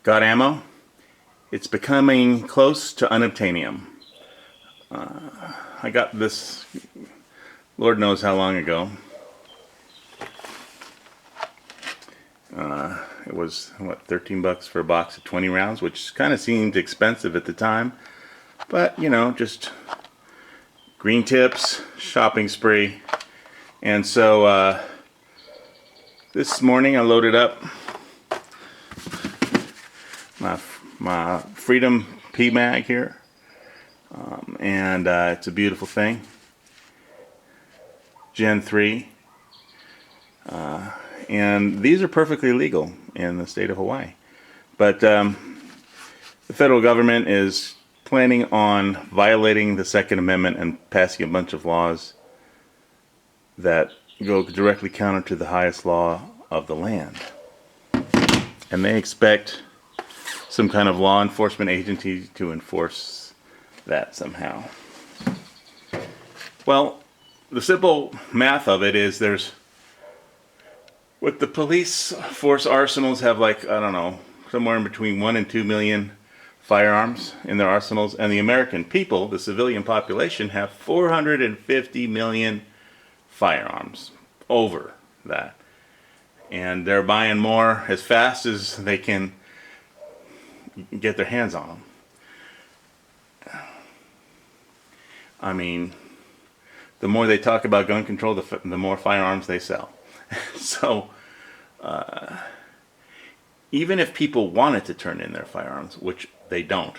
Got ammo? It's becoming close to unobtainium. I got this, Lord knows how long ago. It was, what, 13 bucks for a box of 20 rounds, which kind of seemed expensive at the time. But, you know, just green tips, shopping spree. And so, this morning I loaded up my Freedom P-Mag here. And it's a beautiful thing. Gen 3. And these are perfectly legal in the state of Hawaii. But the federal government is planning on violating the Second Amendment and passing a bunch of laws that go directly counter to the highest law of the land. And they expect some kind of law enforcement agency to enforce that somehow. Well, the simple math of it is what the police force arsenals have, like, I don't know, somewhere in between 1 and 2 million firearms in their arsenals, and the American people, the civilian population, have 450 million firearms, over that. And they're buying more as fast as they can get their hands on them. I mean, the more they talk about gun control, the more firearms they sell. So, even if people wanted to turn in their firearms, which they don't,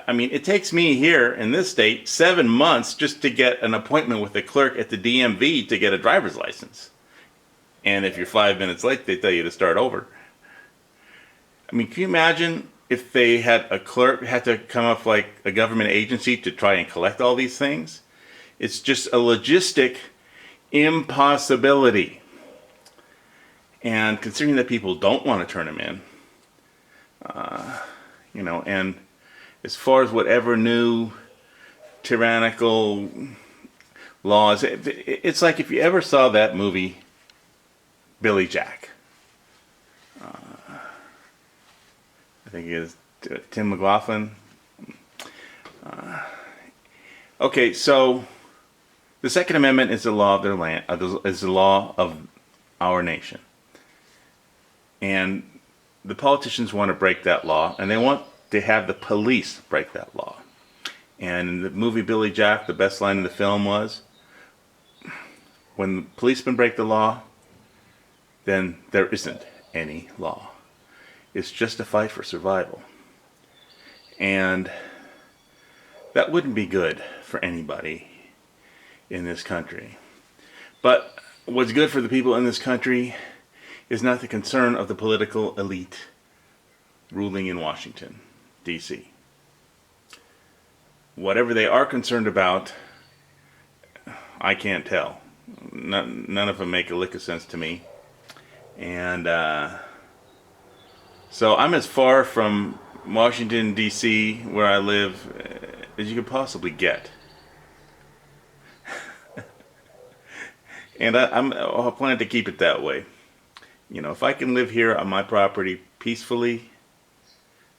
I mean, it takes me here in this state 7 months just to get an appointment with the clerk at the DMV to get a driver's license. And if you're 5 minutes late, they tell you to start over. I mean, can you imagine if they had a clerk had to come up like a government agency to try and collect all these things? It's just a logistic impossibility. And considering that people don't want to turn them in, you know, and as far as whatever new tyrannical laws, it's like if you ever saw that movie, Billy Jack. I think it is Tim McLaughlin. Okay, so the Second Amendment is the law of their land, is the law of our nation. And the politicians want to break that law, and they want to have the police break that law. And in the movie Billy Jack, the best line in the film was, when the policemen break the law, then there isn't any law. It's just a fight for survival. And that wouldn't be good for anybody in this country. But what's good for the people in this country is not the concern of the political elite ruling in Washington, D.C. Whatever they are concerned about, I can't tell. None of them make a lick of sense to me. And so I'm as far from Washington, D.C., where I live, as you could possibly get. And I'll plan to keep it that way. You know, if I can live here on my property peacefully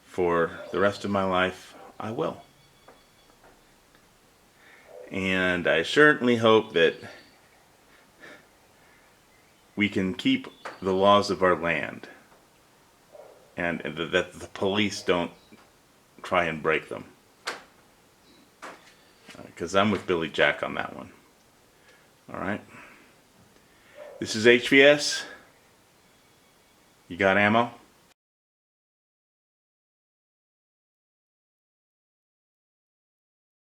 for the rest of my life, I will. And I certainly hope that we can keep the laws of our land, and that the police don't try and break them. Because I'm with Billy Jack on that one. Alright? This is HVS. You got ammo?